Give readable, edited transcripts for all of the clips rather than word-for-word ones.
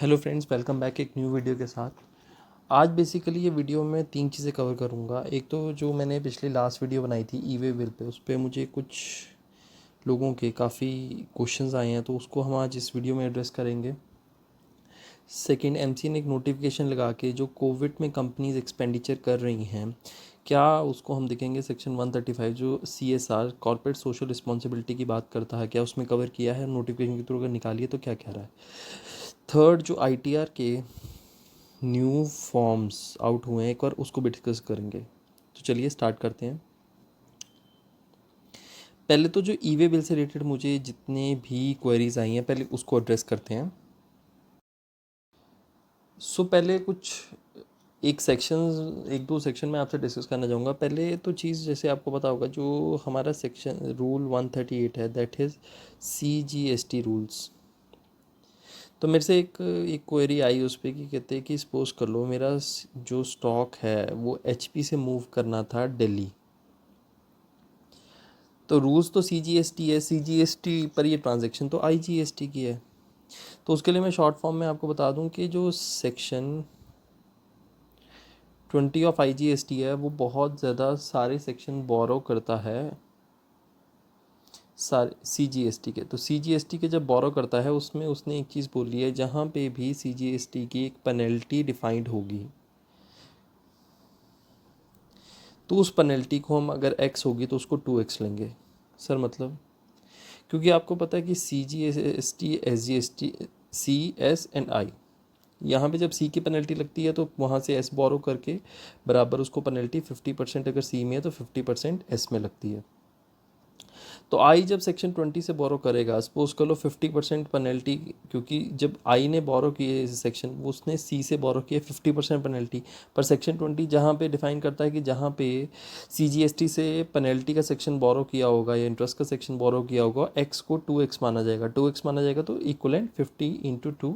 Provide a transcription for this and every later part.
Hello friends, welcome back एक new video के साथ। आज बेसिकली ये वीडियो में 3 चीज़ें कवर करूँगा। एक तो जो मैंने पिछली लास्ट वीडियो बनाई थी ई वे बिल पे, उस पे मुझे कुछ लोगों के काफ़ी क्वेश्चंस आए हैं, तो उसको हम आज इस वीडियो में एड्रेस करेंगे। सेकंड, एमसी ने एक नोटिफिकेशन लगा के जो कोविड में कंपनीज एक्सपेंडिचर कर रही हैं, क्या उसको हम देखेंगे। सेक्शन 135 जो CSR कॉर्पोरेट सोशल रिस्पॉन्सिबिलिटी की बात करता है, क्या उसमें कवर किया है, नोटिफिकेशन के थ्रू अगर निकालिए तो क्या कह रहा है। थर्ड, जो ITR के न्यू फॉर्म्स आउट हुए हैं, एक बार उसको भी डिस्कस करेंगे। तो चलिए स्टार्ट करते हैं। पहले तो जो ई वे बिल से रिलेटेड मुझे जितने भी क्वेरीज आई हैं, पहले उसको एड्रेस करते हैं। पहले कुछ एक दो सेक्शन में आपसे डिस्कस करना चाहूँगा। पहले तो चीज़, जैसे आपको पता होगा, जो हमारा सेक्शन रूल 138 है, दैट इज़ CGST रूल्स। तो मेरे से एक क्वेरी आई उस पर कि कहते हैं कि सपोज कर लो मेरा जो स्टॉक है वो HP से मूव करना था दिल्ली। तो रूल्स तो CGST है, CGST पर ये ट्रांजैक्शन तो IGST की है। तो उसके लिए मैं शॉर्ट फॉर्म में आपको बता दूं कि जो सेक्शन 20 ऑफ IGST है वो बहुत ज़्यादा सारे सेक्शन बोरो करता है सारे CGST के। तो CGST के जब बोरो करता है उसमें उसने एक चीज़ बोली है, जहाँ पे भी CGST की एक पेनल्टी डिफाइंड होगी तो उस पेनल्टी को हम, अगर X होगी तो उसको 2X लेंगे। सर मतलब, क्योंकि आपको पता है कि CGST SGST CS and I, यहाँ पे जब C की पेनल्टी लगती है तो वहाँ से S बोरो करके बराबर उसको पेनल्टी 50%, अगर C में है तो 50% S में लगती है। तो आई जब सेक्शन 20 से बोरो करेगा, सपोज कर लो 50% पेनल्टी, क्योंकि जब आई ने बोरो किए सेक्शन, वो उसने सी से बोरो किए 50% पेनल्टी। पर सेक्शन 20 जहाँ पे डिफाइन करता है कि जहाँ पे CGST से पेनल्टी का सेक्शन बोरो किया होगा या इंटरेस्ट का सेक्शन बोरो किया होगा, एक्स को 2X माना जाएगा। 2X माना जाएगा तो इक्वलेंट 50 × 2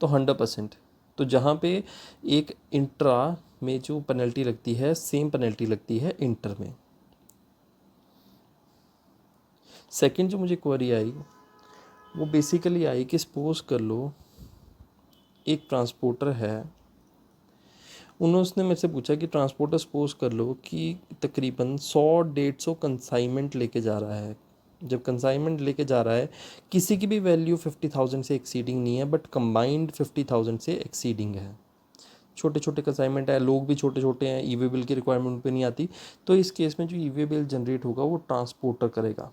तो 100%। तो जहाँ पे एक इंट्रा में जो पेनल्टी लगती है, सेम पेनल्टी लगती है इंटर में। सेकंड जो मुझे क्वेरी आई वो बेसिकली आई कि सपोज कर लो एक ट्रांसपोर्टर है, उसने मेरे से पूछा कि ट्रांसपोर्टर सपोज कर लो कि तकरीबन 100-150 कंसाइनमेंट लेके जा रहा है। जब कंसाइनमेंट लेके जा रहा है, किसी की भी वैल्यू 50,000 से एक्सीडिंग नहीं है, बट कंबाइंड 50,000 से एक्सीडिंग है। छोटे छोटे कंसाइनमेंट है, लोग भी छोटे छोटे हैं, ई वे बिल की रिक्वायरमेंट पे नहीं आती। तो इस केस में जो ई वे बिल जनरेट होगा वो ट्रांसपोर्टर करेगा।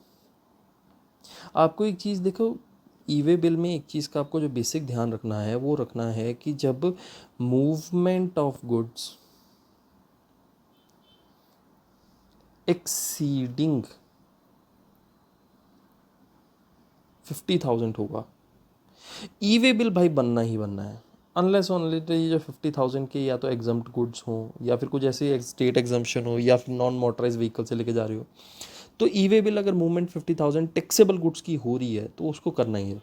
आपको एक चीज़ देखो, ई वे बिल में एक चीज़ का आपको जो बेसिक ध्यान रखना है वो रखना है कि जब मूवमेंट ऑफ गुड्स एक्सीडिंग 50,000 होगा, ई वे बिल भाई बनना ही बनना है। अनलेस ओनली ये जो 50,000 के या तो एग्जम्प्ट गुड्स हों, या फिर कुछ ऐसे स्टेट एग्जम्पशन हो, या फिर नॉन मोटराइज व्हीकल से लेके जा रहे हो, तो ई वे बिल अगर मूवमेंट 50,000 टैक्सेबल गुड्स की हो रही है तो उसको करना ही है।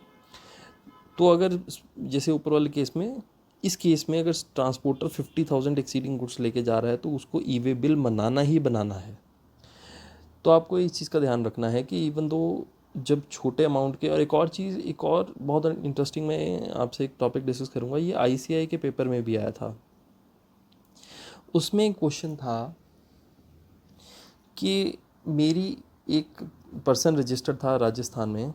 तो अगर जैसे ऊपर वाले केस में, इस केस में अगर ट्रांसपोर्टर 50,000 एक्सीडिंग गुड्स लेके जा रहा है तो उसको ई वे बिल बनाना ही बनाना है। तो आपको इस चीज़ का ध्यान रखना है कि इवन दो जब छोटे अमाउंट के, और एक और चीज़, एक और बहुत इंटरेस्टिंग, मैं आपसे एक टॉपिक डिस्कस करूँगा, ये ICI के पेपर में भी आया था। उसमें एक क्वेश्चन था कि मेरी एक पर्सन रजिस्टर्ड था राजस्थान में,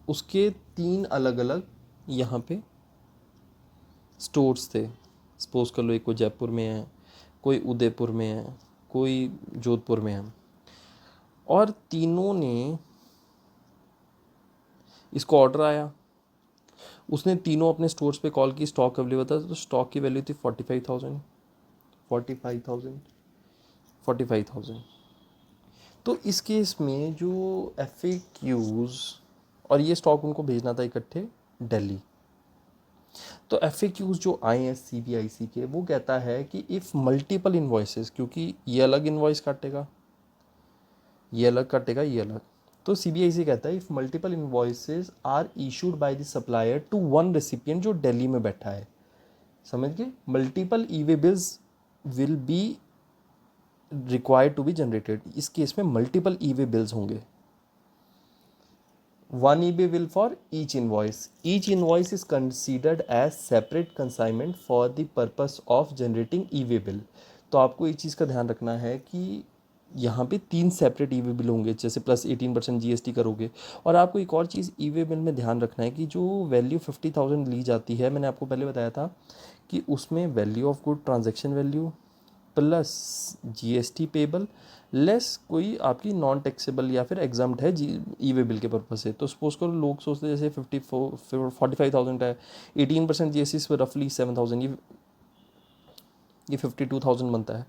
उसके 3 अलग अलग यहाँ पे स्टोर्स थे। सपोज कर लो एक कोई जयपुर में है, कोई उदयपुर में है, कोई जोधपुर में है, और तीनों ने इसको ऑर्डर आया, उसने तीनों अपने स्टोर्स पे कॉल की, स्टॉक अवेलेबल था, तो स्टॉक की वैल्यू थी 45,000, 45,000, 45,000। तो इस केस में जो FAQs, और ये स्टॉक उनको भेजना था इकट्ठे दिल्ली, तो FAQs जो आए हैं CBIC के, वो कहता है कि इफ़ मल्टीपल इन्वॉइसेस, क्योंकि ये अलग इन्वॉइस काटेगा, ये अलग काटेगा, ये अलग, तो CBIC कहता है if multiple invoices are issued by the supplier to one recipient जो दिल्ली में बैठा है, समझ गए, multiple e way bills will be required to be generated. इस केस में मल्टीपल ई वे बिल्स होंगे। 1 e-way bill for each invoice. Each invoice is considered as separate consignment for the purpose of generating e-way bill. तो आपको एक चीज़ का ध्यान रखना है कि यहाँ पे 3 सेपरेट ई वे बिल होंगे, जैसे प्लस 18% GST करोगे। और आपको एक और चीज़ ई वे बिल में ध्यान रखना है कि जो वैल्यू 50,000 ली जाती है, मैंने आपको पहले बताया था कि उसमें value of good, transaction value plus GST payable less कोई आपकी नॉन टैक्सेबल या फिर एग्जाम्प्ट है ई वे बिल के पर्पज से। तो सपोज करो लोग सोचते हैं जैसे 45,000 है, 18% GST इस पर रफली 7,000, ये 52,000 बनता है।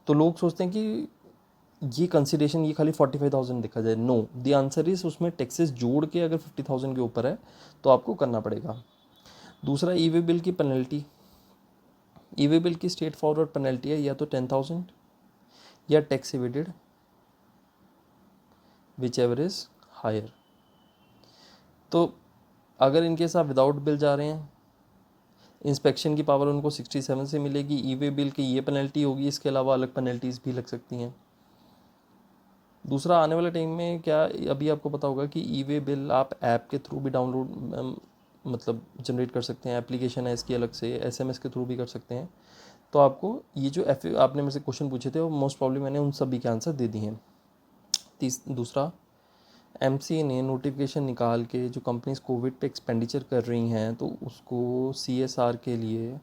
तो लोग सोचते हैं कि ये कंसिडरेशन ये खाली 45,000 देखा जाए। नो, द आंसर इज उसमें टैक्सेस जोड़ के अगर 50,000 के ऊपर है तो आपको करना पड़ेगा। दूसरा, ई वे बिल की पेनल्टी। ई वे बिल की स्ट्रेट फॉरवर्ड पेनल्टी है या तो 10,000 या tax evaded, whichever is higher. तो अगर इनकेस आप विदाउट बिल जा रहे हैं, इंस्पेक्शन की पावर उनको 67 से मिलेगी, ई वे बिल की ये पेनल्टी होगी, इसके अलावा अलग पेनल्टीज़ भी लग सकती हैं। दूसरा, आने वाले टाइम में क्या, अभी आपको पता होगा कि ई वे बिल आप ऐप के थ्रू भी डाउनलोड मतलब जनरेट कर सकते हैं, एप्लीकेशन है इसकी अलग से, SMS के थ्रू भी कर सकते हैं। तो आपको ये जो आपने मेरे से क्वेश्चन पूछे थे वो मोस्ट प्रॉब्लम मैंने उन सभी के आंसर दे दिए हैं। दूसरा, MCA ने नोटिफिकेशन निकाल के जो कंपनीज कोविड पे एक्सपेंडिचर कर रही हैं तो उसको CSR के लिए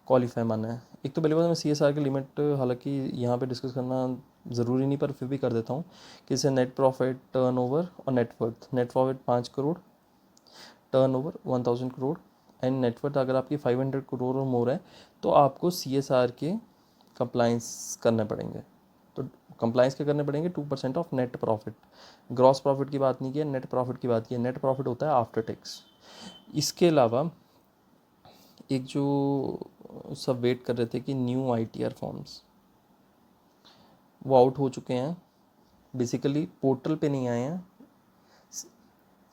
क्वालिफाई माना है। एक तो पहले बात, मैं CSR की लिमिट हालांकि यहाँ पे डिस्कस करना ज़रूरी नहीं, पर फिर भी कर देता हूँ कि इसे नेट प्रॉफिट, टर्नओवर और net worth. Net profit 5 crore, turnover 1,000 crore and net worth अगर आपकी 500 करोड़ और मोर है तो आपको CSR के कंप्लाइंस करने पड़ेंगे। तो कंप्लाइंस के करने पड़ेंगे 2% of net profit. Gross profit की बात नहीं की है, नेट प्रॉफिट की बात की है। नेट प्रॉफिट होता है आफ्टर टैक्स। इसके अलावा एक जो सब वेट कर रहे थे कि न्यू ITR फॉर्म्स वो आउट हो चुके हैं, बेसिकली पोर्टल पे नहीं आए हैं।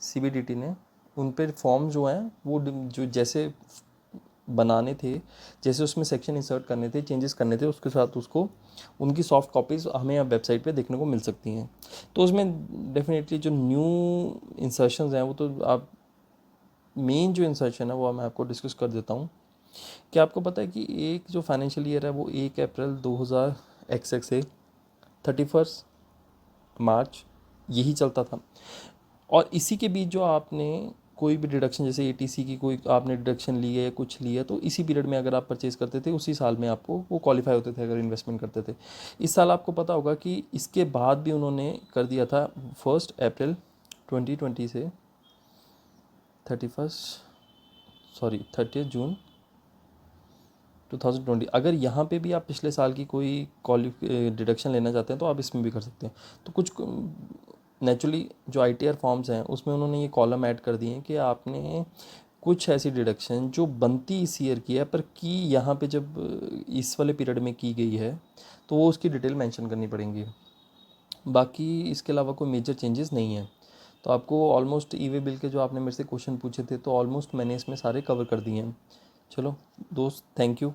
CBDT ने उन पर फॉर्म जो हैं वो जो जैसे बनाने थे, जैसे उसमें सेक्शन इंसर्ट करने थे, चेंजेस करने थे, उसके साथ उसको उनकी सॉफ्ट कॉपीज़ हमें अब वेबसाइट पे देखने को मिल सकती हैं। तो उसमें डेफिनेटली जो न्यू इंसर्शंस हैं वो तो आप, मेन जो इंसर्शन है वो मैं आपको डिस्कस कर देता हूँ। क्या आपको पता है कि एक जो फाइनेंशियल ईयर है वो 1 अप्रैल 2000 से 31 मार्च यही चलता था। और इसी के बीच जो आपने कोई भी डिडक्शन, जैसे ATC की कोई आपने डिडक्शन ली है या कुछ लिया, तो इसी पीरियड में अगर आप परचेज़ करते थे उसी साल में आपको वो क्वालिफाई होते थे अगर इन्वेस्टमेंट करते थे। इस साल आपको पता होगा कि इसके बाद भी उन्होंने कर दिया था 1 अप्रैल 2020 से 30 जून 2020। अगर यहाँ पे भी आप पिछले साल की कोई डिडक्शन लेना चाहते हैं तो आप इसमें भी कर सकते हैं। तो कुछ नेचुरली जो ITR फॉर्म्स हैं उसमें उन्होंने ये कॉलम ऐड कर दिए हैं कि आपने कुछ ऐसी डिडक्शन जो बनती इस ईयर की है पर की यहाँ पे जब इस वाले पीरियड में की गई है तो वो उसकी डिटेल मेंशन करनी पड़ेंगी। बाकी इसके अलावा कोई मेजर चेंजेस नहीं है। तो आपको ऑलमोस्ट ई वे बिल के जो आपने मेरे से क्वेश्चन पूछे थे तो ऑलमोस्ट मैंने इसमें सारे कवर कर दिए हैं। चलो दोस्त, थैंक यू।